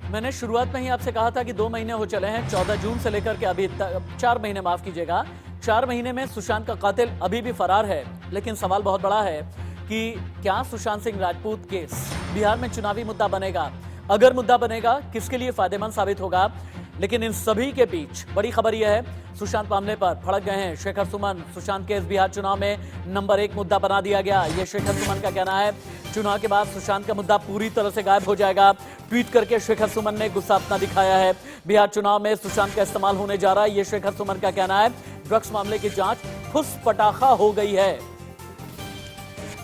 मैंने शुरुआत में ही आपसे कहा था कि 2 महीने हो चले हैं, 14 जून से लेकर के अभी तक 4 महीने, माफ कीजिएगा, 4 महीने में सुशांत का कातिल अभी भी फरार है। लेकिन सवाल बहुत बड़ा है कि क्या सुशांत सिंह राजपूत केस बिहार में चुनावी मुद्दा बनेगा? अगर मुद्दा बनेगा, किसके लिए फायदेमंद साबित होगा? लेकिन इन सभी के बीच बड़ी खबर यह है, सुशांत मामले पर भड़क गए हैं शेखर सुमन। सुशांत केस बिहार चुनाव में नंबर 1 मुद्दा बना दिया गया, यह शेखर सुमन का कहना है। चुनाव के बाद सुशांत का मुद्दा पूरी तरह से गायब हो जाएगा। ट्वीट करके शेखर सुमन ने गुस्सा अपना दिखाया है। बिहार चुनाव में सुशांत का इस्तेमाल होने जा रहा है, यह शेखर सुमन का कहना है। ड्रग्स मामले की जांच फुस पटाखा हो गई है।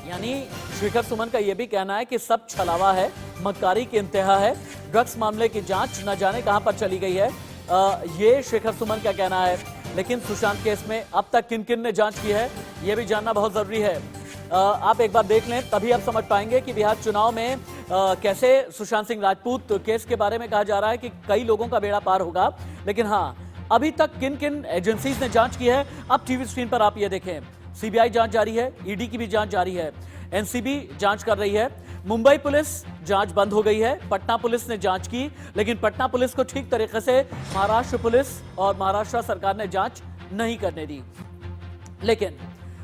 यानी शेखर सुमन का यह भी कहना है कि सब छलावा है, मक्कारी की इंतहा है। ड्रग्स मामले की जांच न जाने कहां पर चली गई है, ये शेखर सुमन का कहना है। लेकिन सुशांत केस में अब तक किन किन ने जांच की है, यह भी जानना बहुत जरूरी है। आप एक बार देख लें, तभी आप समझ पाएंगे कि बिहार चुनाव में कैसे सुशांत सिंह राजपूत केस के बारे में कहा जा रहा है कि कई लोगों का बेड़ा पार होगा। लेकिन हाँ, अभी तक किन किन एजेंसीज ने जांच की है, अब टीवी स्क्रीन पर आप ये देखें। सीबीआई जांच जारी है, ईडी की भी जांच जारी है, एनसीबी जांच कर रही है। मुंबई पुलिस जांच बंद हो गई है, पटना पुलिस ने जांच की, लेकिन पटना पुलिस को ठीक तरीके से महाराष्ट्र पुलिस और महाराष्ट्र सरकार ने जांच नहीं करने दी। लेकिन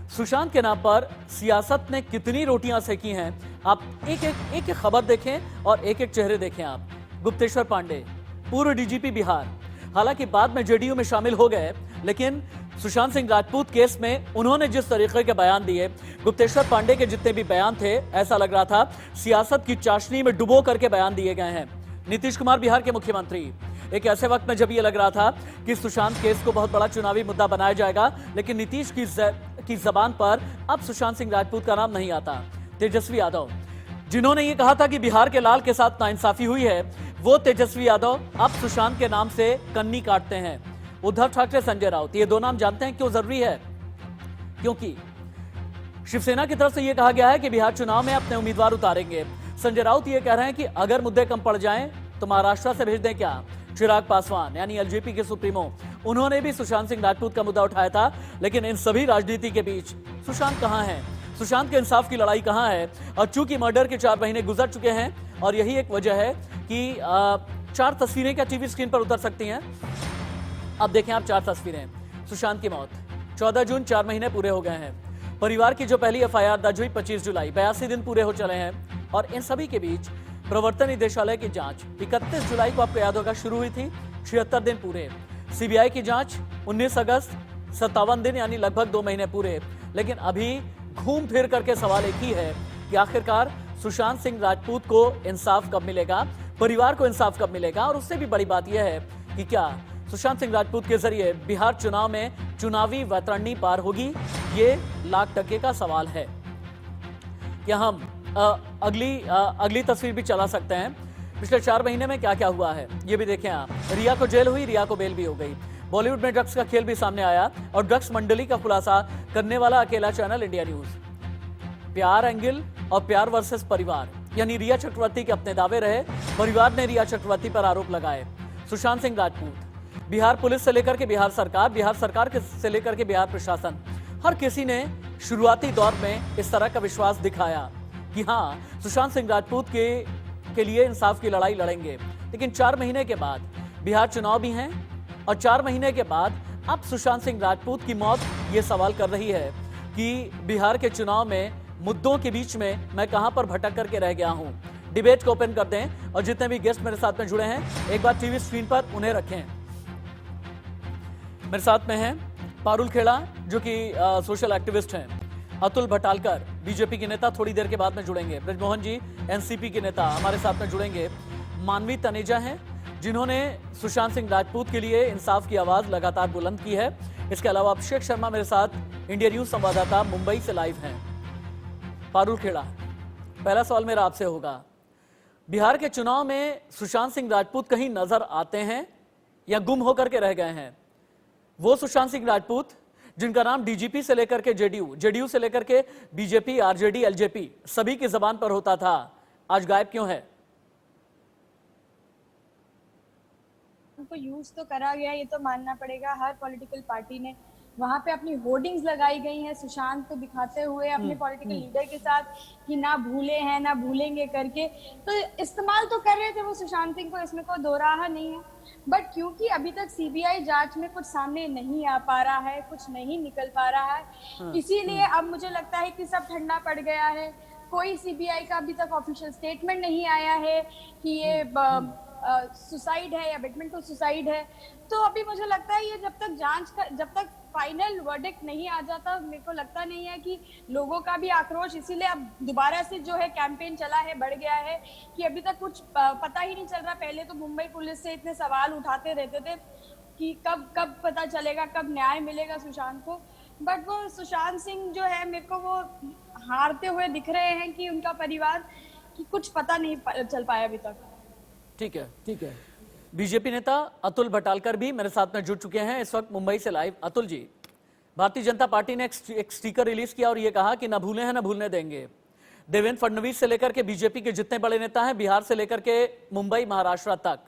सुशांत के नाम पर सियासत ने कितनी रोटियां सेकी हैं, आप एक खबर देखें और एक एक चेहरे देखें आप। गुप्तेश्वर पांडे, पूर्व डीजीपी बिहार, हालांकि बाद में जेडीयू में शामिल हो गए, लेकिन सुशांत सिंह राजपूत केस में उन्होंने जिस तरीके के बयान दिए, गुप्तेश्वर पांडे के जितने भी बयान थे, ऐसा लग रहा था सियासत की चाशनी में डुबो करके बयान दिए गए हैं। नीतीश कुमार बिहार के मुख्यमंत्री, एक ऐसे वक्त में जब यह लग रहा था कि सुशांत केस को बहुत बड़ा चुनावी मुद्दा बनाया जाएगा, लेकिन नीतीश की जबान पर अब सुशांत सिंह राजपूत का नाम नहीं आता। तेजस्वी यादव, जिन्होंने ये कहा था कि बिहार के लाल के साथ नाइंसाफी हुई है, वो तेजस्वी यादव अब सुशांत के नाम से कन्नी काटते हैं। उद्धव ठाकरे, संजय राउत, ये दो नाम जानते हैं क्यों जरूरी है? क्योंकि शिवसेना की तरफ से यह कहा गया है कि बिहार चुनाव में अपने उम्मीदवार उतारेंगे। संजय राउत ये कह रहे हैं कि अगर मुद्दे कम पड़ जाएं तो महाराष्ट्र से भेज दें क्या? चिराग पासवान यानी एलजेपी के सुप्रीमो, उन्होंने भी सुशांत सिंह राजपूत का मुद्दा उठाया था। लेकिन इन सभी राजनीति के बीच सुशांत कहां है? सुशांत के इंसाफ की लड़ाई कहां है? और चूंकि मर्डर के 4 महीने गुजर चुके हैं, और यही एक वजह है कि 4 तस्वीरें क्या टीवी स्क्रीन पर उतर सकती हैं? अब देखें आप 4 तस्वीरें। सुशांत की मौत 14 जून, 4 महीने पूरे हो गए हैं। परिवार की जो पहली एफआईआर दर्ज हुई 25 जुलाई, 82 दिन पूरे हो चले हैं। और इन सभी के बीच प्रवर्तन निदेशालय की जांच 31 जुलाई को, आपको याद होगा, शुरू हुई थी, 76 दिन पूरे। सीबीआई की जांच 19 अगस्त, 57 दिन, यानी लगभग 2 महीने पूरे। लेकिन अभी घूम फिर करके सवाल एक ही है कि आखिरकार सुशांत सिंह राजपूत को इंसाफ कब मिलेगा, परिवार को इंसाफ कब मिलेगा? और उससे भी बड़ी बात यह है कि क्या सुशांत सिंह राजपूत के जरिए बिहार चुनाव में चुनावी वैतरणी पार होगी? ये लाख टके का सवाल है। क्या हम अगली तस्वीर भी चला सकते हैं? पिछले 4 महीने में क्या क्या हुआ है, ये भी देखें आप। रिया को जेल हुई, रिया को बेल भी हो गई। बॉलीवुड में ड्रग्स का खेल भी सामने आया, और ड्रग्स मंडली का खुलासा करने वाला अकेला चैनल इंडिया न्यूज। प्यार एंगल और प्यार वर्सेस परिवार, यानी रिया चक्रवर्ती के अपने दावे रहे, परिवार ने रिया चक्रवर्ती पर आरोप लगाए। सुशांत सिंह राजपूत, बिहार पुलिस से लेकर के बिहार सरकार से लेकर के बिहार प्रशासन, हर किसी ने शुरुआती दौर में इस तरह का विश्वास दिखाया कि हाँ, सुशांत सिंह राजपूत के लिए इंसाफ की लड़ाई लड़ेंगे। लेकिन 4 महीने के बाद बिहार चुनाव भी हैं, और 4 महीने के बाद अब सुशांत सिंह राजपूत की मौत ये सवाल कर रही है कि बिहार के चुनाव में मुद्दों के बीच में मैं कहां पर भटक करके रह गया हूं। डिबेट को ओपन कर दें, और जितने भी गेस्ट मेरे साथ में जुड़े हैं, एक बार टीवी स्क्रीन पर उन्हें रखें। मेरे साथ में हैं पारुल खेड़ा, जो कि सोशल एक्टिविस्ट हैं, अतुल भटालकर, बीजेपी के नेता, थोड़ी देर के बाद में जुड़ेंगे। ब्रजमोहन जी, एनसीपी के नेता, हमारे साथ में जुड़ेंगे। मानवी तनेजा हैं, जिन्होंने सुशांत सिंह राजपूत के लिए इंसाफ की आवाज लगातार बुलंद की है। इसके अलावा अभिषेक शर्मा मेरे साथ, इंडिया न्यूज संवाददाता, मुंबई से लाइव हैं। पारुल खेड़ा, पहला सवाल मेरा आपसे होगा, बिहार के चुनाव में सुशांत सिंह राजपूत कहीं नजर आते हैं या गुम होकर के रह गए हैं? वो सुशांत सिंह राजपूत जिनका नाम डीजीपी से लेकर के जेडीयू से लेकर के बीजेपी, आरजेडी, एलजेपी सभी की जबान पर होता था, आज गायब क्यों है? उनको यूज तो करा गया, ये तो मानना पड़ेगा। हर पॉलिटिकल पार्टी ने वहां पे अपनी होर्डिंग्स लगाई गई हैं सुशांत को दिखाते हुए अपने पॉलिटिकल लीडर के साथ कि ना भूले हैं ना भूलेंगे करके। तो इस्तेमाल तो कर रहे थे वो सुशांत सिंह को, इसमें कोई दो राह नहीं है। बट क्योंकि अभी तक सीबीआई जांच में कुछ सामने नहीं आ पा रहा है, कुछ नहीं निकल पा रहा है, इसीलिए अब मुझे लगता है कि सब ठंडा पड़ गया है। कोई सीबीआई का अभी तक ऑफिशियल स्टेटमेंट नहीं आया है कि ये सुसाइड है या बिटवीन टू सुसाइड है। तो अभी मुझे लगता है ये जब तक फाइनल वर्डिक्ट नहीं आ जाता, मेरे को लगता नहीं है कि लोगों का भी आक्रोश, इसीलिए अब दोबारा से जो है कैंपेन चला है, बढ़ गया है कि अभी तक कुछ पता ही नहीं चल रहा। पहले तो मुंबई पुलिस से इतने सवाल उठाते रहते थे कि कब पता चलेगा, कब न्याय मिलेगा सुशांत को। बट वो सुशांत सिंह जो है, मेरे को वो हारते हुए दिख रहे हैं कि उनका परिवार कि कुछ पता नहीं चल पाया अभी तक। ठीक है, ठीक है। बीजेपी नेता अतुल भटालकर भी मेरे साथ में जुड़ चुके हैं इस वक्त मुंबई से लाइव। अतुल जी, भारतीय जनता पार्टी ने एक स्टिकर रिलीज किया और यह कहा कि न भूले हैं न भूलने देंगे। देवेंद्र फडणवीस से लेकर के बीजेपी के जितने बड़े नेता हैं, बिहार से लेकर के मुंबई महाराष्ट्र तक,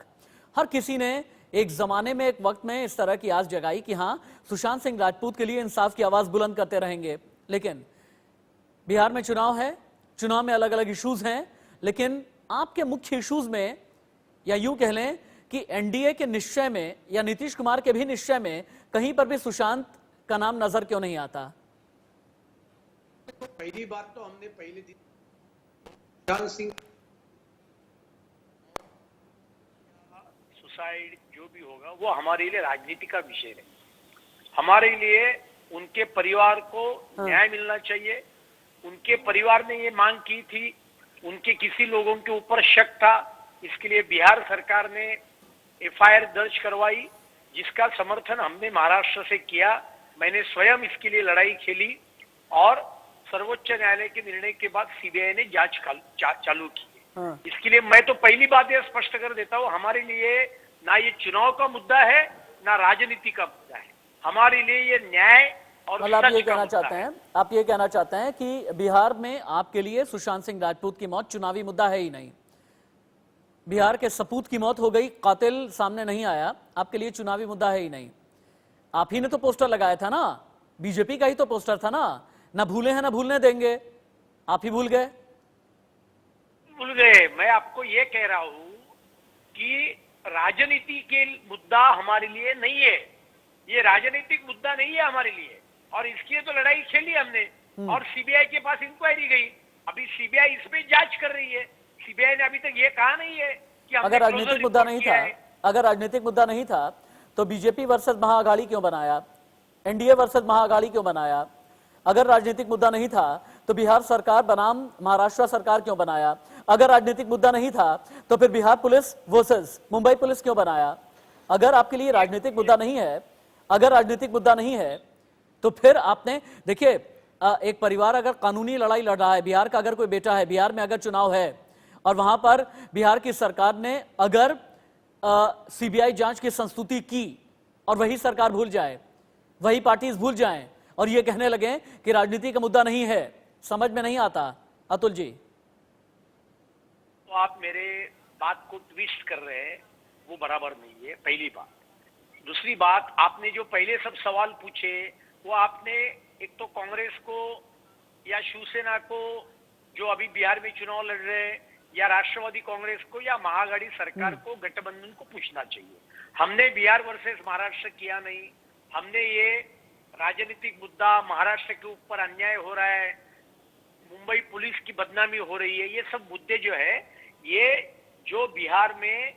हर किसी ने एक जमाने में, एक वक्त में इस तरह की आस जगाई कि हां, सुशांत सिंह राजपूत के लिए इंसाफ की आवाज बुलंद करते रहेंगे। लेकिन बिहार में चुनाव है, चुनाव में अलग अलग इश्यूज हैं, लेकिन आपके मुख्य इश्यूज में, या यूं कह लें कि एनडीए के निश्चय में या नीतीश कुमार के भी निश्चय में कहीं पर भी सुशांत का नाम नजर क्यों नहीं आता? तो पहली बात तो हमने पहले दिन सुशांत सिंह सुसाइड जो भी होगा वो हमारे लिए राजनीति का विषय है। हमारे लिए उनके परिवार को न्याय मिलना चाहिए। उनके परिवार ने ये मांग की थी, उनके किसी लोगों के ऊपर शक था, इसके लिए बिहार सरकार ने एफआईआर दर्ज करवाई, जिसका समर्थन हमने महाराष्ट्र से किया। मैंने स्वयं इसके लिए लड़ाई खेली और सर्वोच्च न्यायालय के निर्णय के बाद सीबीआई ने जांच चालू की। इसके लिए मैं तो पहली बात यह स्पष्ट कर देता हूं, हमारे लिए ना ये चुनाव का मुद्दा है ना राजनीति का मुद्दा है। हमारे लिए ये न्याय और मतलब आप ये कहना चाहते हैं, आप ये कहना चाहते हैं कि बिहार में आपके लिए सुशांत सिंह राजपूत की मौत चुनावी मुद्दा है ही नहीं। बिहार के सपूत की मौत हो गई, कातिल सामने नहीं आया, आपके लिए चुनावी मुद्दा है ही नहीं। आप ही ने तो पोस्टर लगाया था ना, बीजेपी का ही तो पोस्टर था ना, न भूले हैं न भूलने देंगे। आप ही भूल गए। मैं आपको ये कह रहा हूं कि राजनीति के मुद्दा हमारे लिए नहीं है, ये राजनीतिक मुद्दा नहीं है हमारे लिए, और इसकी तो लड़ाई खेली हमने और सीबीआई के पास इंक्वायरी गई। अभी सीबीआई इस पे जांच कर रही है। सीबीआई ने अभी तक ये कहा नहीं है कि अगर राजनीतिक मुद्दा नहीं था, अगर राजनीतिक मुद्दा नहीं था तो बीजेपी वर्सेस महाअघाड़ी क्यों बनाया, एनडीए वर्सेस महाअघाड़ी क्यों बनाया? अगर राजनीतिक मुद्दा नहीं था तो बिहार सरकार बनाम महाराष्ट्र सरकार क्यों बनाया? अगर राजनीतिक मुद्दा नहीं था तो फिर Bihar police versus Mumbai police क्यों बनाया? अगर आपके लिए राजनीतिक मुद्दा नहीं है, अगर राजनीतिक मुद्दा नहीं है तो फिर आपने, देखिए, एक परिवार अगर कानूनी लड़ाई लड़ रहा है, बिहार का अगर कोई बेटा है, बिहार में अगर चुनाव है और वहां पर बिहार की सरकार ने अगर सीबीआई जांच की संस्तुति की और वही सरकार भूल जाए, वही पार्टीज भूल जाएं और ये कहने लगे कि राजनीति का मुद्दा नहीं है, समझ में नहीं आता। अतुल जी, तो आप मेरे बात को ट्विस्ट कर रहे हैं, वो बराबर नहीं है, पहली बात। दूसरी बात, आपने जो पहले सब सवाल पूछे वो आपने एक तो कांग्रेस को या शिवसेना को जो अभी बिहार में चुनाव लड़ रहे हैं, या राष्ट्रवादी कांग्रेस को या महाअघाड़ी सरकार को, गठबंधन को पूछना चाहिए। हमने बिहार वर्सेस महाराष्ट्र किया नहीं। हमने ये राजनीतिक मुद्दा, महाराष्ट्र के ऊपर अन्याय हो रहा है, मुंबई पुलिस की बदनामी हो रही है, ये सब मुद्दे जो है, ये जो बिहार में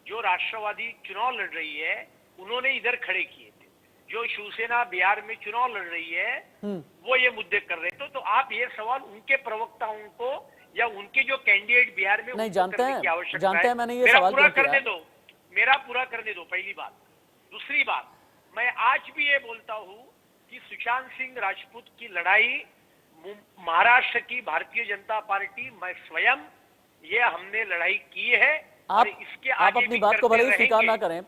जो राष्ट्रवादी चुनाव लड़ रही है उन्होंने इधर खड़े किए थे। जो शिवसेना बिहार में चुनाव लड़ रही है वो ये मुद्दे कर रहे थे। तो आप ये सवाल उनके प्रवक्ताओं को या उनके जो कैंडिडेट बिहार में नहीं जानते हैं, मैंने ये मेरा सवाल पूरा करने दो, मेरा पूरा करने दो, पहली बात। दूसरी बात, मैं आज भी ये बोलता हूं कि सुशांत सिंह राजपूत की लड़ाई महाराष्ट्र की भारतीय जनता पार्टी, मैं स्वयं, ये हमने लड़ाई की है। आप अपनी बात को भले ही स्वीकार ना करें,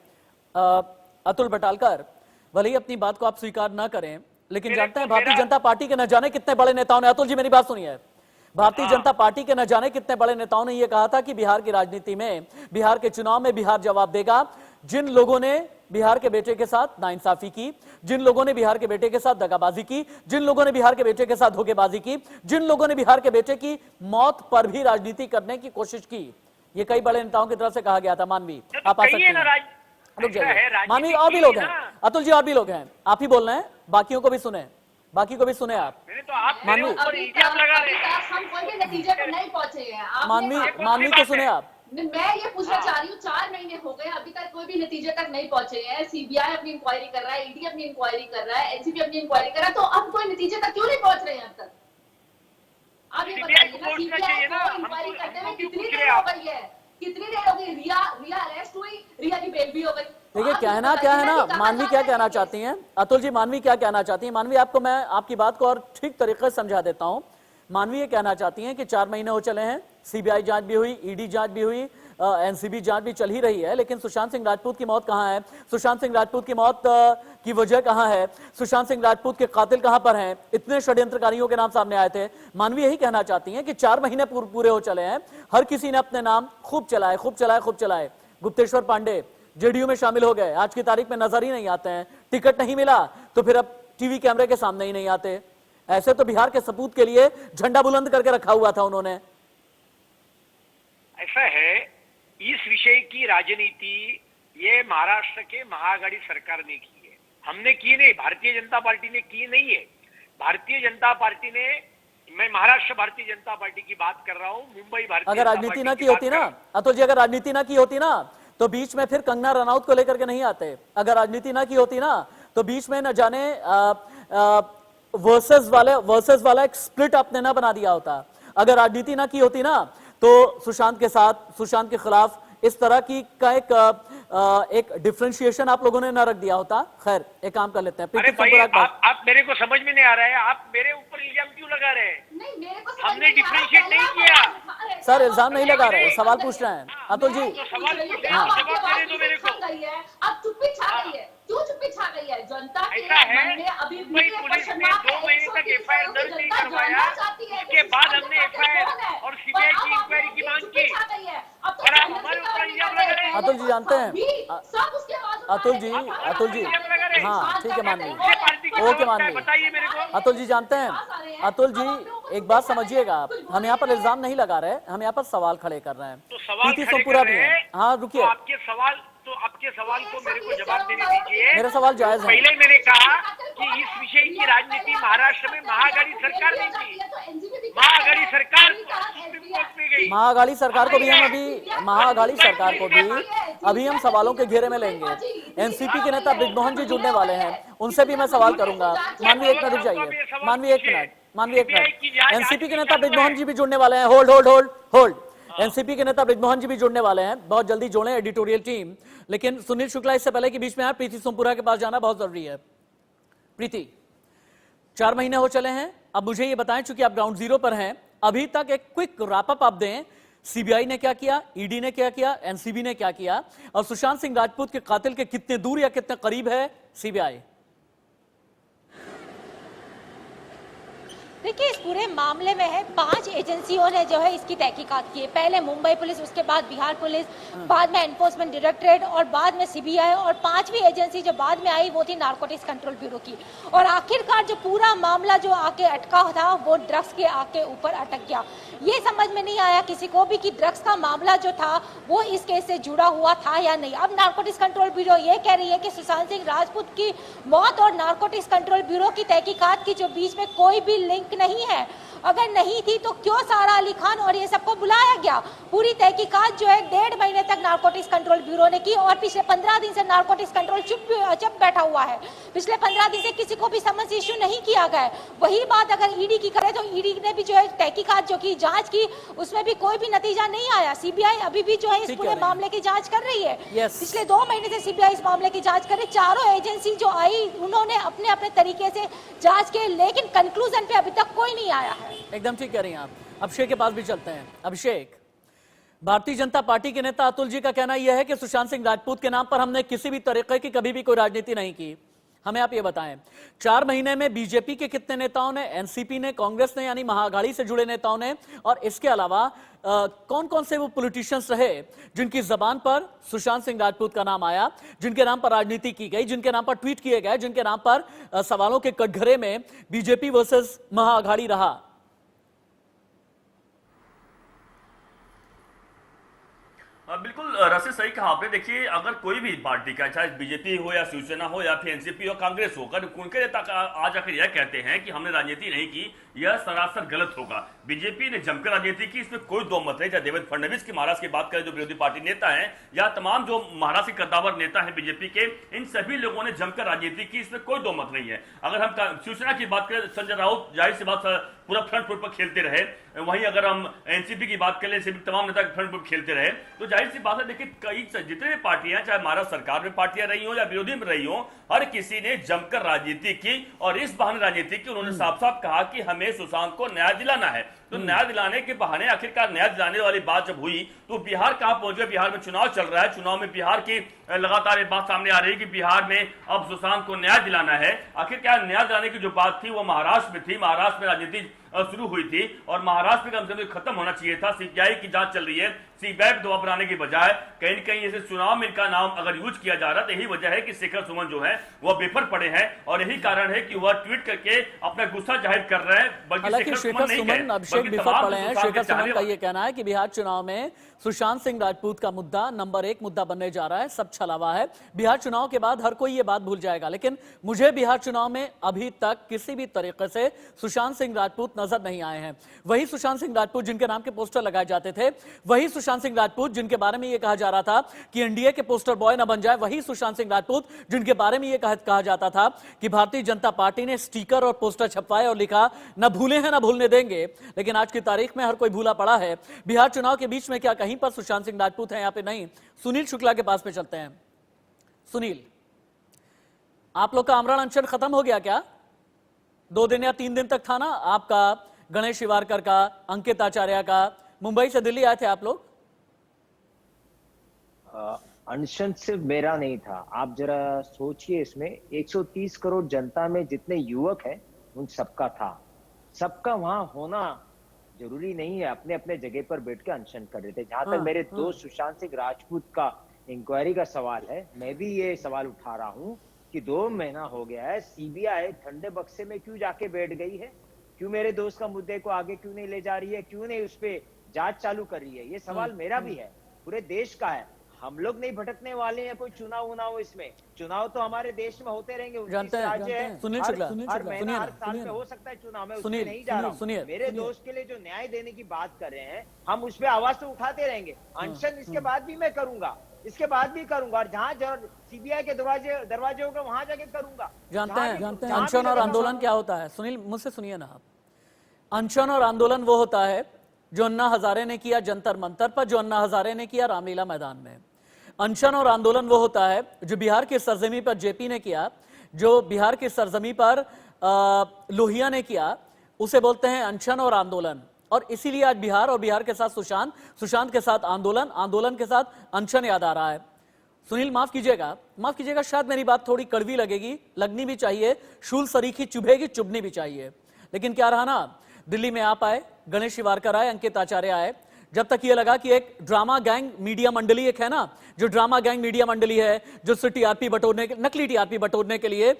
अतुल भटालकर, भले ही अपनी बात को आप स्वीकार ना करें, लेकिन जानते हैं भारतीय जनता पार्टी के न जाने कितने बड़े नेताओं ने, अतुल जी मेरी बात सुनिए, भारतीय जनता पार्टी के न जाने कितने बड़े नेताओं ने यह कहा था कि बिहार की राजनीति में, बिहार के चुनाव में बिहार जवाब देगा। जिन लोगों ने बिहार के बेटे के साथ नाइंसाफी की, जिन लोगों ने बिहार के बेटे के साथ दगाबाजी की, जिन लोगों ने बिहार के बेटे के साथ धोखेबाजी की, जिन लोगों ने बिहार के बेटे की मौत पर भी राजनीति करने की कोशिश की, ये कई बड़े नेताओं की तरफ से कहा गया था। मानवी, आप आ सकते हैं, रुक जाइए। मानवी, और भी लोग हैं, अतुल जी, और भी लोग हैं, आप ही बोल रहे हैं, बाकियों को भी सुने, बाकी को भी सुने आप। तो आप मानवी, हम कोई भी नतीजे पर नहीं पहुंचे हैं। मानवी को सुने आप। मैं ये पूछना चाह रही हूँ, 4 महीने हो गए, अभी तक कोई भी नतीजे तक नहीं पहुंचे हैं। सीबीआई अपनी इंक्वायरी कर रहा है, ईडी अपनी इंक्वायरी कर रहा है, एनसीबी अपनी इंक्वायरी कर रहा है, तो अब कोई नतीजे तक क्यों नहीं पहुंच रहे हैं अब तक? आप ये बताइए ना, सीबीआई को इंक्वायरी करते हुए कितनी देर हो गई है? कितनी देर हो गई? रिया अरेस्ट हुई, रिया की बेल भी हो गई। देखिए कहना क्या है ना, मानवी क्या कहना चाहती हैं, अतुल जी, मानवी क्या कहना चाहती हैं? मानवी, आपको मैं आपकी बात को और ठीक तरीके से समझा देता हूं। मानवी ये कहना चाहती हैं कि 4 महीने हो चले हैं, सीबीआई जांच भी हुई, ईडी जांच भी हुई, एनसीबी जांच भी चल ही रही है, लेकिन सुशांत सिंह राजपूत की मौत कहां है? सुशांत सिंह राजपूत की मौत की वजह कहां है? सुशांत सिंह राजपूत के कातिल कहां पर हैं? इतने षड्यंत्रकारियों के नाम सामने आए थे। मानवी यही कहना चाहती हैं कि 4 महीने पूरे हो चले हैं, हर किसी ने अपने नाम खूब चलाए। गुप्तेश्वर पांडे जेडीयू में शामिल हो गए, आज की तारीख में नजर ही नहीं आते हैं, टिकट नहीं मिला तो फिर अब टीवी कैमरे के सामने ही नहीं आते। ऐसे तो बिहार के सपूत के लिए झंडा बुलंद करके रखा हुआ था उन्होंने। ऐसा है, इस विषय की राजनीति ये महाराष्ट्र के महाआघाड़ी सरकार ने की है, हमने की नहीं, भारतीय जनता पार्टी ने की नहीं है। भारतीय जनता पार्टी ने, मैं महाराष्ट्र भारतीय जनता पार्टी की बात कर रहा हूं, मुंबई भारतीय अगर राजनीति ना की होती ना अतुल जी, अगर राजनीति ना की होती ना तो बीच में फिर कंगना रनौत को लेकर के नहीं आते। अगर राजनीति ना की होती ना तो बीच में न जाने वर्सेस वाला एक स्प्लिट आपने ना बना दिया होता। अगर राजनीति ना की होती ना तो सुशांत के खिलाफ इस तरह की का एक डिफरेंशिएशन आप लोगों ने ना रख दिया होता। खैर, एक काम कर लेते हैं। अरे भाई, आप मेरे को समझ में नहीं आ रहा है, आप मेरे ऊपर इल्जाम क्यों लगा रहे हैं? नहीं, मेरे को हमने डिफरेंशिएट नहीं किया। सर, इल्जाम नहीं लगा रहे, सवाल पूछ रहे हैं अतुल जी। सवाल अब चुप्पी छा गई है, क्यों चुप्पी छा गई है? जनता के मन में अभी भी मुंबई पुलिस ने 2 महीने तक एफआईआर दर्ज नहीं करवाया, उसके बाद हमने एफआईआर और सीबीआई की इंक्वायरी की मांग की। और आप हमारे ऊपर इल्जाम लगा रहे हैं। अतुल जी जानते हैं, अतुल जी, हाँ ठीक है, मानवी, ओके मानवी। बताइए मेरे को। अतुल जी जानते हैं, अतुल जी एक बात समझिएगा आप, हम यहाँ पर इल्जाम नहीं लगा रहे, हम यहाँ पर सवाल खड़े कर रहे हैं। तो सवाल प्रीति खड़े सोमपुरा कर भी रहे है। हैं, हाँ रुकिए, आपके सवाल को मेरे को जवाब देने दीजिए। मेरा सवाल जायज है। पहले मैंने कहा कि इस विषय की राजनीति महाराष्ट्र में महाआघाड़ी सरकार ने की। महाआघाड़ी सरकार सुप्रीम कोर्ट में गई। महाआघाड़ी सरकार को भी अभी हम सवालों के घेरे में लेंगे। एनसीपी के नेता ब्रिजमोहन जी जुड़ने वाले हैं, उनसे भी मैं सवाल करूंगा। मानवी एक मिनट रुक जाइए, मानवी एक मिनट। एनसीपी के नेता ब्रिजमोहन जी भी जुड़ने वाले हैं। होल्ड। एनसीपी के नेता ब्रिजमोहन जी भी जुड़ने वाले हैं, बहुत जल्दी जोड़ें एडिटोरियल टीम। लेकिन सुनील शुक्ला इससे पहले कि बीच में आए, प्रीति सोमपुरा के पास जाना बहुत जरूरी है। प्रीति, 4 महीने हो चले हैं, अब मुझे ये बताएं, चूंकि आप ग्राउंड जीरो पर हैं, अभी तक एक क्विक रैपअप आप दें। सीबीआई ने क्या किया, ईडी ने क्या किया, एनसीबी ने क्या किया, और सुशांत सिंह राजपूत के कातिल के कितने दूर या कितने करीब है सीबीआई? देखिए, इस पूरे मामले में है 5 एजेंसियों ने जो है इसकी तहकीकात की है। पहले मुंबई पुलिस, उसके बाद बिहार पुलिस, बाद में एनफोर्समेंट डायरेक्टरेट और बाद में सीबीआई, और 5वीं एजेंसी जो बाद में आई वो थी नारकोटिक्स कंट्रोल ब्यूरो की। और आखिरकार जो पूरा मामला जो आके अटका था वो ड्रग्स के आके ऊपर अटक गया। ये समझ में नहीं आया किसी को भी कि ड्रग्स का मामला जो था वो इस केस से जुड़ा हुआ था या नहीं। अब नारकोटिक्स कंट्रोल ब्यूरो ये कह रही है कि सुशांत सिंह राजपूत की मौत और नारकोटिक्स कंट्रोल ब्यूरो की तहकीकात की जो बीच में कोई भी लिंक नहीं है। अगर नहीं थी तो क्यों सारा अली खान और ये सबको बुलाया गया? पूरी तहकीकात जो है 1.5 महीने तक नारकोटिक्स कंट्रोल ब्यूरो ने की, और पिछले 15 दिन से नारकोटिक्स कंट्रोल चुप बैठा हुआ है। पिछले 15 दिन से किसी को भी समन्स इश्यू नहीं किया गया। वही बात अगर ईडी की करें तो ईडी ने भी जो है तहकीकात जो की, जांच की, उसमें भी कोई भी नतीजा नहीं आया। सीबीआई अभी भी जो है इस पूरे मामले की जांच कर रही है। पिछले 2 महीने से सीबीआई इस मामले की जांच कर रही। चारों एजेंसी जो आई उन्होंने अपने अपने तरीके से जांच की, लेकिन कंक्लूजन पे अभी तक कोई नहीं आया है। एकदम ठीक कह रही हैं आप। अभिषेक के पास भी चलते हैं। अभिषेक, भारतीय जनता पार्टी के नेता अतुल जी का कहना यह है कि सुशांत सिंह राजपूत के नाम पर हमने किसी भी तरीके की कभी भी कोई राजनीति नहीं की। हमें आप ये बताएं, 4 महीने में बीजेपी के कितने नेताओं ने, एनसीपी ने, कांग्रेस ने यानी महाअघाड़ी से जुड़े नेताओं ने, और इसके अलावा कौन कौन से वो पॉलिटिशियंस रहे जिनकी जबान पर सुशांत सिंह राजपूत का नाम आया, जिनके नाम पर राजनीति की गई, जिनके नाम पर ट्वीट किए गए, जिनके नाम पर सवालों के कटघरे में बीजेपी वर्सेस महाअघाड़ी रहा? बिल्कुल रसिद, सही कहा आपने। देखिए, अगर कोई भी पार्टी का, चाहे बीजेपी हो या शिवसेना हो या फिर एनसीपी हो, कांग्रेस हो, अगर उनके नेता आज आकर यह कहते हैं कि हमने राजनीति नहीं की, यह सरासर गलत होगा। बीजेपी ने जमकर राजनीति की, इसमें कोई दो मत नहीं। चाहे देवेंद्र फडणवीस की महाराष्ट्र की बात करें जो विरोधी पार्टी नेता हैं, या तमाम जो महाराष्ट्र के कद्दावर नेता हैं बीजेपी के, इन सभी लोगों ने जमकर राजनीति की, इसमें कोई दो मत नहीं है। अगर हम शिवसेना की बात करें, संजय राउत जाहिर सी बात पूरा फ्रंट फुट पर खेलते रहे, वहीं अगर हम एनसीपी की बात करें, तमाम नेता फ्रंट फुट खेलते रहे, तो जाहिर सी बात है, देखिए कई जितने भी पार्टियां, चाहे महाराष्ट्र सरकार में पार्टियां रही हो या विरोधी में रही हो, हर किसी ने जमकर राजनीति की, और इस बहाने राजनीति की। उन्होंने साफ साफ कहा कि हमें सुशांत को न्याय दिलाना है। तो न्याय दिलाने के बहाने आखिरकार न्याय दिलाने वाली बात जब हुई तो बिहार कहां पहुंच गया? बिहार में चुनाव चल रहा है, चुनाव में बिहार की लगातार ये बात सामने आ रही है कि बिहार में अब सुशांत को न्याय दिलाना है। आखिरकार न्याय दिलाने की जो बात थी वो महाराष्ट्र में थी, महाराष्ट्र में राजनीति शुरू हुई थी, और महाराष्ट्र में कम से कम खत्म होना चाहिए था। सीबीआई की जांच चल रही है, सीबीआई दबाव बनाने की बजाय कहीं न कहीं ऐसे चुनाव में इनका नाम अगर यूज किया जा रहा है, तो यही वजह है कि शेखर सुमन जो है वह बेफर पड़े हैं, और यही कारण है कि वह ट्वीट करके अपना गुस्सा जाहिर कर रहे हैं। हालांकि शेखर सुमन अभिषेक बेफर पड़े हैं। शेखर सुमन का यह कहना है कि बिहार चुनाव में सुशांत सिंह राजपूत का मुद्दा नंबर 1 मुद्दा बनने जा रहा है, सब छलावा है। बिहार चुनाव के बाद हर कोई ये बात भूल जाएगा, लेकिन मुझे बिहार चुनाव में अभी तक किसी भी तरीके से सुशांत सिंह राजपूत नजर नहीं आए हैं। वही सुशांत सिंह राजपूत जिनके नाम के पोस्टर लगाए जाते थे, वही सुशांत सिंह राजपूत जिनके बारे में यह कहा जा रहा था कि एनडीए के पोस्टर बॉय न बन जाए, वही सुशांत सिंह राजपूत जिनके बारे में यह कहा जाता था कि भारतीय जनता पार्टी ने स्टिकर और पोस्टर छपवाए और लिखा न भूले हैं न भूलने देंगे। लेकिन आज की तारीख में हर कोई भूला पड़ा है। बिहार चुनाव के बीच में क्या कहीं पर सुशांत सिंह राजपूत है? यहाँ पे नहीं। सुनील शुक्ला के पास में चलते हैं। सुनील, आप लोग का आमरण अनशन खत्म हो गया क्या? 2 दिन या 3 दिन तक था ना आपका, गणेश शिवारकर का, अंकित आचार्य का। मुंबई से दिल्ली आए थे आप लोग? अनशन सिर्फ मेरा नहीं था। आप जरा सोचिए, इसमें 130 करोड़ जनता में जितने युवक हैं उन सबका था। सबका वहां होना जरूरी नहीं है। अपने अपने जगह पर बैठ के अनशन कर रहे थे। जहां तक मेरे दोस्त सुशांत सिंह राजपूत का इंक्वायरी का सवाल है, मैं भी ये सवाल उठा रहा हूं कि 2 महीना हो गया है, सीबीआई ठंडे बक्से में क्यों जाके बैठ गई है? क्यों मेरे दोस्त का मुद्दे को आगे क्यों नहीं ले जा रही है? क्यों नहीं उस पर जांच चालू कर रही है? ये सवाल मेरा भी है, पूरे देश का है। हम लोग नहीं भटकने वाले हैं कोई चुनाव उनाव। इसमें चुनाव तो हमारे देश में होते रहेंगे। 29 राज्य है, सुनील शुक्ला, हर महीना हर साल में हो सकता है चुनाव। मैं उसमें नहीं जा रहा हूँ। मेरे दोस्त के लिए जो न्याय देने की बात कर रहे हैं, हम उस पर आवाज तो उठाते रहेंगे। अनशन इसके बाद भी मैं करूंगा, इसके बाद भी करूंगा, और जहां सीबीआई के दरवाजे होगा वहां जाके करूंगा। जानते हैं अनशन और आंदोलन क्या होता है? सुनील, मुझसे सुनिए ना आप। अनशन और आंदोलन वो होता है जो अन्ना हजारे ने किया जंतर मंतर पर, जो अन्ना हजारे ने किया रामलीला मैदान में। अनशन और आंदोलन वो होता है जो बिहार की सरजमी पर जेपी ने किया, जो बिहार की सरजमी पर लोहिया ने किया, उसे बोलते हैं अनशन और आंदोलन। और इसीलिए आज बिहार और बिहार के साथ सुशांत के साथ आंदोलन, आंदोलन के साथ अनशन याद आ रहा है। सुनील, माफ कीजिएगा, शायद मेरी बात थोड़ी कड़वी लगेगी, लगनी भी चाहिए, शूल सरीखी चुभेगी, चुभनी भी चाहिए। लेकिन क्या रहा ना, दिल्ली में आप आए, गणेश शिवारकर आए, अंकित आचार्य आए। जब तक ये लगा कि एक ड्रामा गैंग मीडिया मंडली एक है ना, जो ड्रामा गैंग मीडिया मंडली है, जो सिर्फ टीआरपी बटोरने के, नकली टीआरपी बटोरने के लिए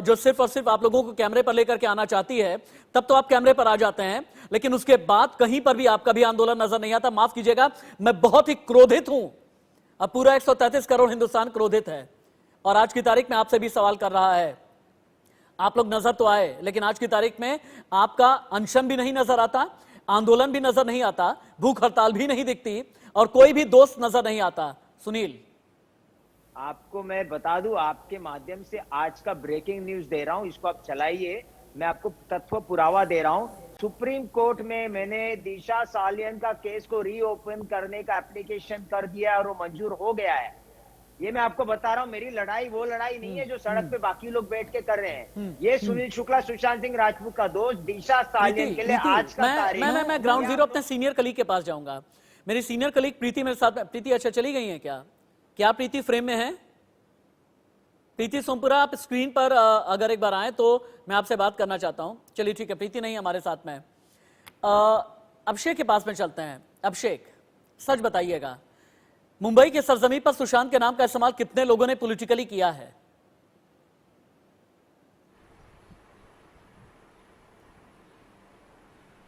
जो सिर्फ और सिर्फ आप लोगों को कैमरे पर लेकर के आना चाहती है, तब तो आप कैमरे पर आ जाते हैं। लेकिन उसके बाद कहीं पर भी आपका भी आंदोलन नजर नहीं आता। माफ कीजिएगा, मैं बहुत ही क्रोधित हूं। अब पूरा 133 करोड़ हिंदुस्तान क्रोधित है, और आज की तारीख में आपसे भी सवाल कर रहा है। आप लोग नजर तो आए, लेकिन आज की तारीख में आपका अनशन भी नहीं नजर आता, आंदोलन भी नजर नहीं आता, भूख हड़ताल भी नहीं दिखती, और कोई भी दोस्त नजर नहीं आता। सुनील, आपको मैं बता दूं, आपके माध्यम से आज का ब्रेकिंग न्यूज दे रहा हूं, इसको आप चलाइए। मैं आपको तथ्य पुरावा दे रहा हूं। सुप्रीम कोर्ट में मैंने दिशा सालियन का केस को रीओपन करने का एप्लीकेशन कर दिया और वो मंजूर हो गया है। ये मैं आपको बता रहा हूँ। मेरी लड़ाई वो लड़ाई नहीं है जो सड़क पे बाकी लोग बैठ के कर रहे हैं। ये सुनील शुक्ला, सुशांत सिंह राजपूत का दोस्त, दिशा सालियन के लिए आज का तारीख। मैं ग्राउंड जीरो अपने सीनियर कलीग के पास जाऊंगा। मेरी सीनियर कलीग प्रीति मेरे साथ। प्रीति, अच्छा चली गई है क्या? प्रीति फ्रेम में है? प्रीति सोमपुरा, आप स्क्रीन पर अगर एक बार आए तो मैं आपसे बात करना चाहता हूं। चलिए ठीक है, प्रीति नहीं हमारे साथ में। अभिषेक के पास में चलते हैं। अभिषेक, सच बताइएगा, मुंबई के सरजमी पर सुशांत के नाम का इस्तेमाल कितने लोगों ने पॉलिटिकली किया है?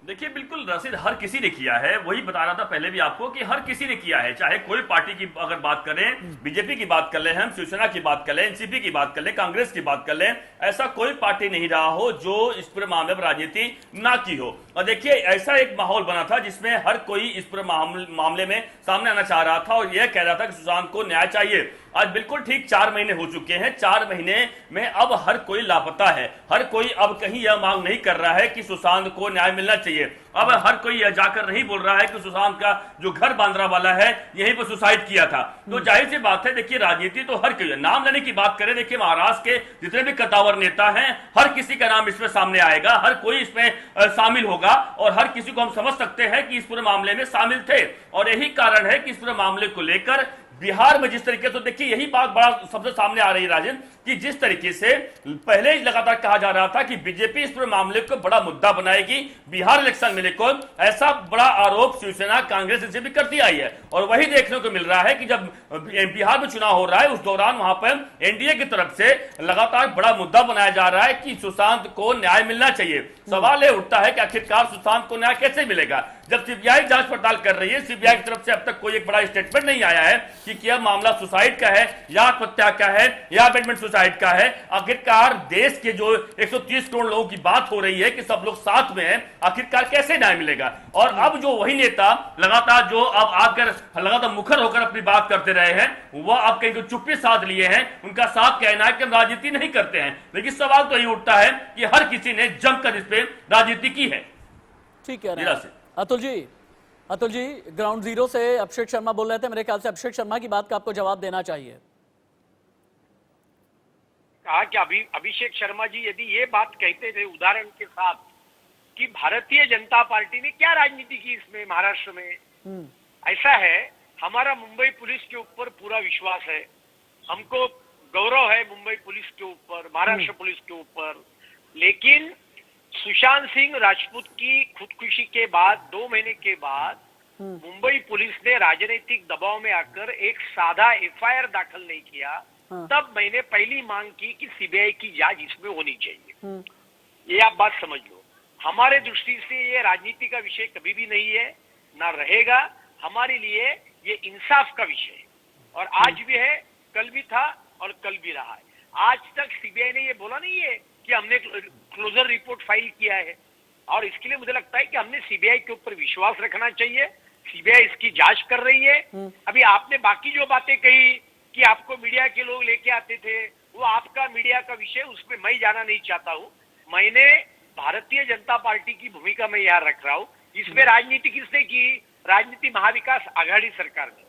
देखिए बिल्कुल रशीद, हर किसी ने किया है। वही बता रहा था पहले भी आपको कि हर किसी ने किया है। चाहे कोई पार्टी की अगर बात करें, बीजेपी की बात कर लें, हम शिवसेना की बात कर लें, एनसीपी की बात कर लें, कांग्रेस की बात कर लें, ऐसा कोई पार्टी नहीं रहा हो जो इस पूरे मामले पर राजनीति ना की हो। और देखिए ऐसा एक माहौल बना था जिसमें हर कोई इस पूरे मामले में सामने आना चाह रहा था और यह कह रहा था कि सुशांत को न्याय चाहिए। आज बिल्कुल ठीक 4 महीने हो चुके हैं। 4 महीने में अब हर कोई लापता है। हर कोई अब कहीं यह मांग नहीं कर रहा है कि सुशांत को न्याय मिलना चाहिए। अब हर कोई यह जाकर नहीं बोल रहा है कि सुशांत का जो घर बांद्रा वाला है यहीं पर सुसाइड किया था। तो जाहिर सी बात है, देखिए राजनीति तो हर कोई, नाम लेने की बात करें, देखिए महाराष्ट्र के जितने भी कद्दावर नेता हैं हर किसी का नाम इसमें सामने आएगा, हर कोई इसमें शामिल होगा और हर किसी को हम समझ सकते हैं कि इस पूरे मामले में शामिल थे। और यही कारण है कि इस पूरे मामले को लेकर बिहार में जिस तरीके से, देखिए यही बात बड़ा सबसे सामने आ रही है राजन, कि जिस तरीके से पहले ही लगातार कहा जा रहा था कि बीजेपी इस पूरे मामले को बड़ा मुद्दा बनाएगी बिहार इलेक्शन में लेकर, ऐसा बड़ा आरोप शिवसेना कांग्रेस से भी करती आई है। और वही देखने को मिल रहा है कि जब बिहार में चुनाव हो रहा है उस दौरान वहां पर एनडीए की तरफ से लगातार बड़ा मुद्दा बनाया जा रहा है कि सुशांत को न्याय मिलना चाहिए। सवाल यह उठता है कि आखिरकार सुशांत को न्याय कैसे मिलेगा जब सीबीआई जांच पड़ताल कर रही है। सीबीआई की तरफ से अब तक कोई एक बड़ा स्टेटमेंट नहीं आया है कि क्या मामला सुसाइड का है या आत्महत्या का है या अबेटमेंट सुसाइड का है। आखिरकार देश के जो 130 करोड़ लोगों की बात हो रही है कि सब लोग साथ में हैं, आखिरकार कैसे न्याय मिलेगा। और अब जो वही नेता लगातार जो अब आकर लगातार मुखर होकर अपनी बात करते रहे हैं, वह अब कहीं चुप्पी साध लिए हैं। उनका साफ कहना है कि हम राजनीति नहीं करते हैं, लेकिन सवाल तो यही उठता है कि हर किसी ने जमकर इस पे राजनीति की है। ठीक है अतुल जी ग्राउंड जीरो से अभिषेक शर्मा बोल रहे थे। मेरे ख्याल से अभिषेक शर्मा की बात का आपको जवाब देना चाहिए। कहा कि अभिषेक शर्मा जी यदि ये बात कहते थे उदाहरण के साथ कि भारतीय जनता पार्टी ने क्या राजनीति की इसमें महाराष्ट्र में, ऐसा है, हमारा मुंबई पुलिस के ऊपर पूरा विश्वास है, हमको गौरव है मुंबई पुलिस के ऊपर, महाराष्ट्र पुलिस के ऊपर। लेकिन सुशांत सिंह राजपूत की खुदकुशी के बाद 2 महीने के बाद मुंबई पुलिस ने राजनीतिक दबाव में आकर एक सादा एफआईआर दाखिल नहीं किया। तब मैंने पहली मांग की कि सीबीआई की जांच इसमें होनी चाहिए। ये आप बात समझ लो। हमारे दृष्टि से ये राजनीति का विषय कभी भी नहीं है, ना रहेगा। हमारे लिए ये इंसाफ का विषय है और आज भी है, कल भी था और कल भी रहा है। आज तक सीबीआई ने ये बोला नहीं है कि हमने क्लोजर रिपोर्ट फाइल किया है और इसके लिए मुझे लगता है कि हमने सीबीआई के ऊपर विश्वास रखना चाहिए। सीबीआई इसकी जांच कर रही है। अभी आपने बाकी जो बातें कही कि आपको मीडिया के लोग लेके आते थे, वो आपका मीडिया का विषय, उसमें मैं जाना नहीं चाहता हूँ। मैंने भारतीय जनता पार्टी की भूमिका में यहाँ रख रहा हूँ। इसमें राजनीति किसने की? राजनीति महाविकास आघाड़ी सरकार ने।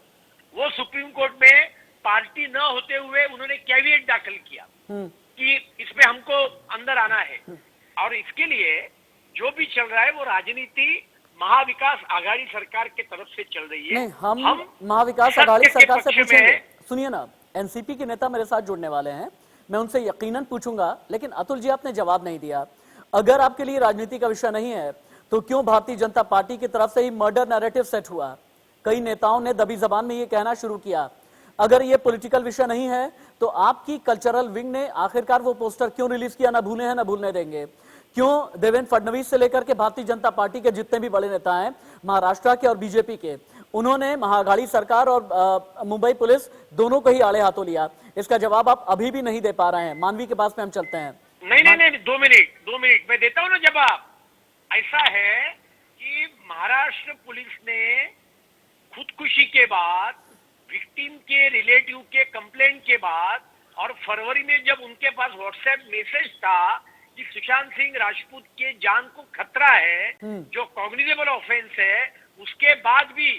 वो सुप्रीम कोर्ट में पार्टी न होते हुए उन्होंने कैविएट दाखिल किया कि इसमें हमको अंदर आना है। और इसके लिए जो भी चल रहा है वो राजनीति महाविकास आघाड़ी सरकार के तरफ से चल रही है। नहीं, हम महाविकास आघाड़ी सरकार से पूछेंगे। सुनिए ना, एनसीपी के नेता मेरे साथ जुड़ने वाले हैं, मैं उनसे यकीनन पूछूंगा। लेकिन अतुल जी आपने जवाब नहीं दिया। अगर आपके लिए राजनीति का विषय नहीं है तो क्यों भारतीय जनता पार्टी की तरफ से ही मर्डर नैरेटिव सेट हुआ? कई नेताओं ने दबी जबान में ये कहना शुरू किया। अगर ये पॉलिटिकल विषय नहीं है तो आपकी कल्चरल विंग ने आखिरकार वो पोस्टर क्यों रिलीज किया? ना भूले हैं ना भूलने देंगे। क्यों देवेंद्र फडणवीस से लेकर के भारतीय जनता पार्टी के जितने भी बड़े नेता हैं, महाराष्ट्र के और बीजेपी के, उन्होंने महाआघाड़ी सरकार और मुंबई पुलिस दोनों को ही आड़े हाथों लिया? इसका जवाब आप अभी भी नहीं दे पा रहे हैं। मानवी के पास में हम चलते हैं। नहीं, 2 मिनट मैं देता हूं ना जवाब। ऐसा है कि महाराष्ट्र पुलिस ने खुदकुशी के बाद, विक्टिम के रिलेटिव के कंप्लेंट के बाद और फरवरी में जब उनके पास व्हाट्सएप मैसेज था कि सुशांत सिंह राजपूत के जान को खतरा है, जो कॉग्निजेबल ऑफेंस है, उसके बाद भी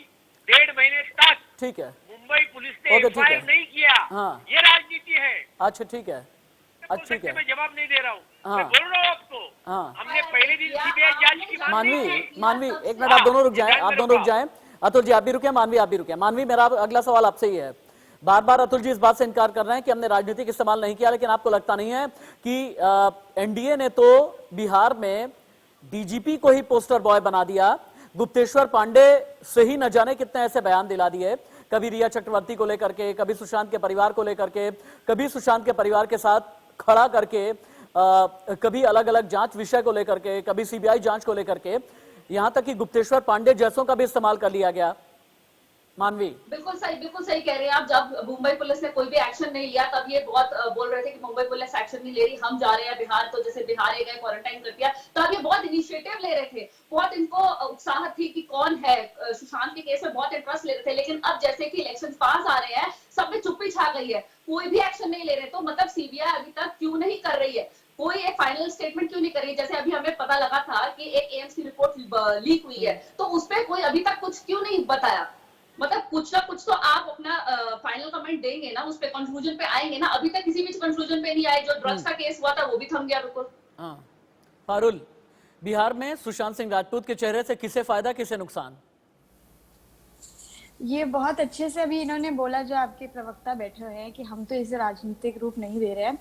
1.5 महीने तक ठीक है मुंबई पुलिस ने एफआईआर नहीं किया। हाँ। ये राजनीति है। अच्छा ठीक है, अच्छा ठीक है, मैं जवाब नहीं दे रहा हूँ। हाँ। मैं बोल रहा हूँ आपको। हाँ। हमने पहले दिन सीबीआई जांच की मांग मानवी एक मिनट, आप दोनों रुक जाएं, आप दोनों रुक जाएं। अतुल जी आप भी रुके, मानवी आप भी रुके। मानवी मेरा अगला सवाल आपसे ही है। बार बार अतुल जी इस बात से इनकार कर रहे हैं कि हमने राजनीतिक इस्तेमाल नहीं किया, लेकिन आपको लगता नहीं है कि एनडीए ने तो बिहार में डीजीपी को ही पोस्टर बॉय बना दिया, गुप्तेश्वर पांडे से ही न जाने कितने ऐसे बयान दिला दिए, कभी रिया चक्रवर्ती को लेकर के, कभी सुशांत के परिवार को लेकर के, कभी सुशांत के परिवार के साथ खड़ा करके, कभी अलग अलग जांच विषय को लेकर के, कभी सीबीआई जांच को लेकर के, यहां तक कि गुप्तेश्वर पांडे जैसों का भी इस्तेमाल कर लिया गया। मानवी बिल्कुल सही कह रहे हैं आप। जब मुंबई पुलिस ने कोई भी एक्शन नहीं लिया तब ये बहुत बोल रहे थे कि मुंबई पुलिस एक्शन नहीं ले रही, हम जा रहे हैं बिहार, तो जैसे बिहार गए क्वारंटाइन कर दिया, तब ये बहुत इनिशिएटिव ले रहे थे, बहुत इनको उत्साह थी कि कौन है, सुशांत के केस में बहुत इंटरेस्ट ले रहे थे। लेकिन अब जैसे कि इलेक्शन पास आ रहे हैं, सब में चुप्पी छा गई है, कोई भी एक्शन नहीं ले रहे। तो मतलब सीबीआई अभी तक क्यों नहीं कर रही है, कोई एक फाइनल स्टेटमेंट क्यों नहीं कर रही है? जैसे अभी हमें पता लगा था कि एक एम्स की रिपोर्ट लीक हुई है, तो उस पर कोई अभी तक कुछ क्यों नहीं बताया? मतलब कुछ ना कुछ तो आप अपना फाइनल कमेंट देंगे ना, उस पे कंक्लूजन पे आएंगे ना। अभी तक किसी भी कंक्लूजन पे नहीं आए। जो ड्रग्स का केस हुआ था वो भी थम गया बिल्कुल। हाँ, पारुल, बिहार में सुशांत सिंह राजपूत के चेहरे से किसे फायदा किसे नुकसान? ये बहुत अच्छे से अभी इन्होंने बोला, जो आपके प्रवक्ता बैठे हुए हैं, कि हम तो इसे राजनीतिक रूप नहीं दे रहे हैं।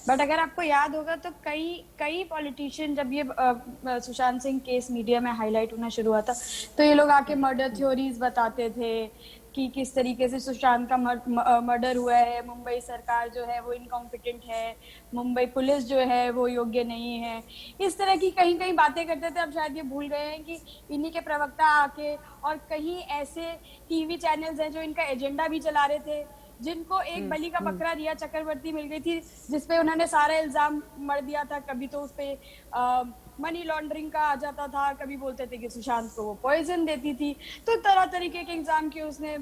बट अगर आपको याद होगा तो कई पॉलिटिशियन, जब ये सुशांत सिंह केस मीडिया में हाईलाइट होना शुरू हुआ था, तो ये लोग आके मर्डर थ्योरीज बताते थे कि किस तरीके से सुशांत का मर्डर हुआ है, मुंबई सरकार जो है वो इनकॉम्पिटेंट है, मुंबई पुलिस जो है वो योग्य नहीं है, इस तरह की कहीं बातें करते थे। अब शायद ये भूल गए हैं कि इन्हीं के प्रवक्ता आके, और कहीं ऐसे टीवी चैनल्स हैं जो इनका एजेंडा भी चला रहे थे, जिनको एक बलि का बकरा रिया चक्रवर्ती मिल गई थी, जिसपे उन्होंने सारा इल्जाम मर दिया था। कभी तो उस पे मनी लॉन्ड्रिंग का आ जाता था, कभी बोलते थे कि सुशांत को वो पॉइजन देती थी, तो तरह तरीके के इल्जाम किए उसने,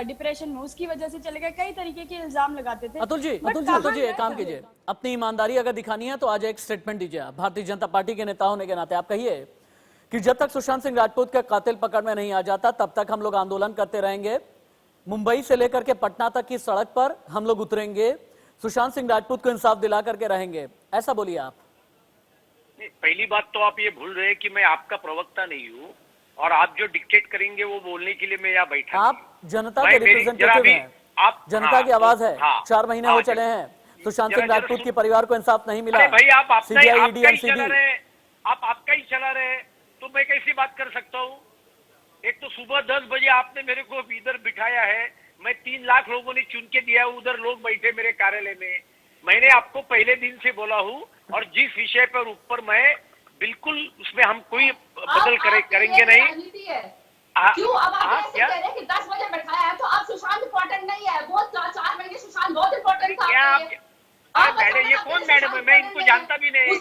डिप्रेशन में उसकी वजह से चले गए, कई तरीके के इल्जाम लगाते थे। अतुल जी एक काम कीजिए, अपनी ईमानदारी अगर दिखानी है तो आज एक स्टेटमेंट दीजिए आप, भारतीय जनता पार्टी के नेता होने के नाते आप कहिए कि जब तक सुशांत सिंह राजपूत का कातिल पकड़ में नहीं आ जाता तब तक हम लोग आंदोलन करते रहेंगे, मुंबई से लेकर के पटना तक की सड़क पर हम लोग उतरेंगे, सुशांत सिंह राजपूत को इंसाफ दिला करके रहेंगे, ऐसा बोलिए आप। पहली बात तो आप ये भूल रहे हैं कि मैं आपका प्रवक्ता नहीं हूँ, और आप जो डिक्टेट करेंगे वो बोलने के लिए मैं यहाँ बैठा। आप जनता के रिप्रेजेंटेटिव हैं, आप जनता की आवाज है। 4 महीने हो चले हैं, सुशांत सिंह राजपूत के परिवार को इंसाफ नहीं मिला। भाई आप आपका ही चला रहे, तो मैं कैसी बात कर सकता हूँ? एक तो सुबह 10 बजे आपने मेरे को इधर बिठाया है, मैं 3 लाख लोगों ने चुन के दिया, उधर लोग बैठे मेरे कार्यालय में। मैंने आपको पहले दिन से बोला हूँ, और जिस विषय पर ऊपर मैं बिल्कुल उसमें हम कोई बदल करेंगे नहीं। क्यों अब आप ऐसे कह रहे हैं कि 10 बजे बैठाया है, तो अब सुशांत इम्पोर्टेंट नहीं है? बहुत 4 महीने सुशांत बहुत इम्पोर्टेंट था। मैडम, ये कौन मैडम है? मैं इनको जानता भी नहीं।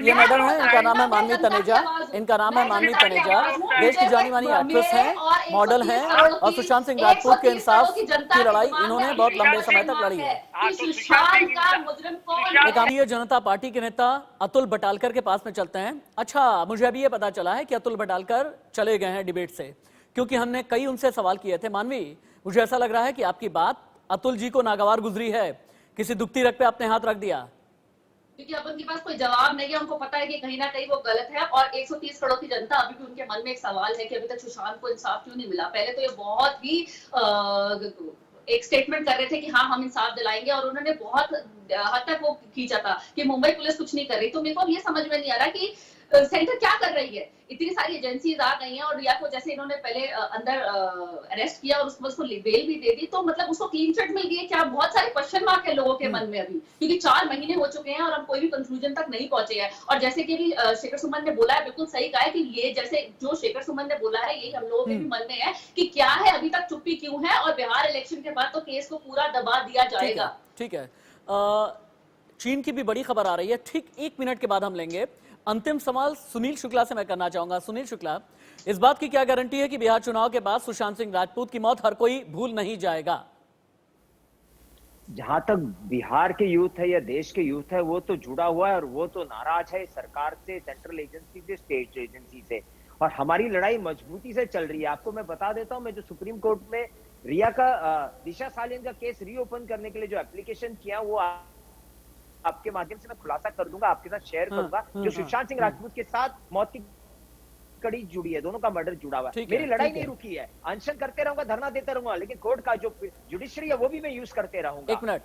ये मैडम है, इनका नाम है मानवी तनेजा, इनका नाम है मानवी तनेजा, देश की जानी मानी एक्ट्रेस हैं, मॉडल हैं, और सुशांत सिंह राजपूत के इंसाफ की लड़ाई इन्होंने बहुत लंबे समय तक लड़ी है। भारतीय जनता पार्टी के नेता अतुल बटालकर के पास में चलते हैं। अच्छा, मुझे अभी ये पता चला है कि अतुल बटालकर चले गए हैं डिबेट से, क्योंकि हमने कई उनसे सवाल किए थे। मानवी, मुझे ऐसा लग रहा है कि आपकी बात अतुल जी को नागवार गुजरी है, किसी दुखती रग पे आपने हाथ रख दिया, क्योंकि अब उनके पास कोई जवाब नहीं है। उनको पता है कि कहीं ना कहीं वो गलत है, और 130 करोड़ की जनता अभी भी उनके मन में एक सवाल है कि अभी तक सुशांत को इंसाफ क्यों नहीं मिला। पहले तो ये बहुत ही एक स्टेटमेंट कर रहे थे कि हाँ हम इंसाफ दिलाएंगे, और उन्होंने बहुत हद तक वो खींचा था कि मुंबई पुलिस कुछ नहीं कर रही। तो मेरे को ये समझ में नहीं आ रहा कि सेंटर क्या कर रही है। इतनी सारी एजेंसीज आ गई हैं, और रिया को जैसे इन्होंने पहले अंदर अरेस्ट किया और उसको बेल भी दे दी, तो मतलब उसको क्लीन चिट मिल गई। क्या बहुत सारे क्वेश्चन मार्क है लोगों के मन में अभी, क्योंकि 4 महीने हो चुके हैं और हम कोई भी कंक्लूजन तक नहीं पहुंचे हैं। और जैसे कि भी शेखर सुमन ने बोला है, बिल्कुल सही कहा है कि ये जैसे जो शेखर सुमन ने बोला है यही हम लोगों के भी मन में है कि क्या है, अभी तक चुप्पी क्यों है, और बिहार इलेक्शन के बाद तो केस को पूरा दबा दिया जाएगा। ठीक है। चीन की भी बड़ी खबर आ रही है, ठीक 1 मिनट के बाद हम लेंगे। अंतिम सवाल सुनील शुक्ला से मैं करना चाहूंगा। सुनील शुक्ला, इस बात की क्या गारंटी है कि बिहार चुनाव के बाद सुशांत सिंह राजपूत की मौत हर कोई भूल नहीं जाएगा? जहां तक बिहार के यूथ है या देश के यूथ है, वो तो जुड़ा हुआ है, और वो तो नाराज है सरकार से, सेंट्रल एजेंसी से, स्टेट एजेंसी से, और हमारी लड़ाई मजबूती से चल रही है। आपको मैं बता देता हूं, मैं जो सुप्रीम कोर्ट में रिया का दिशा सालियन का केस रीओपन करने के लिए जो एप्लीकेशन किया, वो आपके माध्यम से मैं खुलासा कर दूंगा, आपके साथ शेयर करूंगा। जो सुशांत सिंह राजपूत के साथ मौत की कड़ी जुड़ी है, दोनों का मर्डर जुड़ा हुआ है। ठीक है, मेरी लड़ाई ठीक है। नहीं रुकी है, अनशन करते रहूंगा, धरना देते रहूंगा, लेकिन कोर्ट का जो जुडिशरी है वो भी मैं यूज करते रहूंगा। एक मिनट।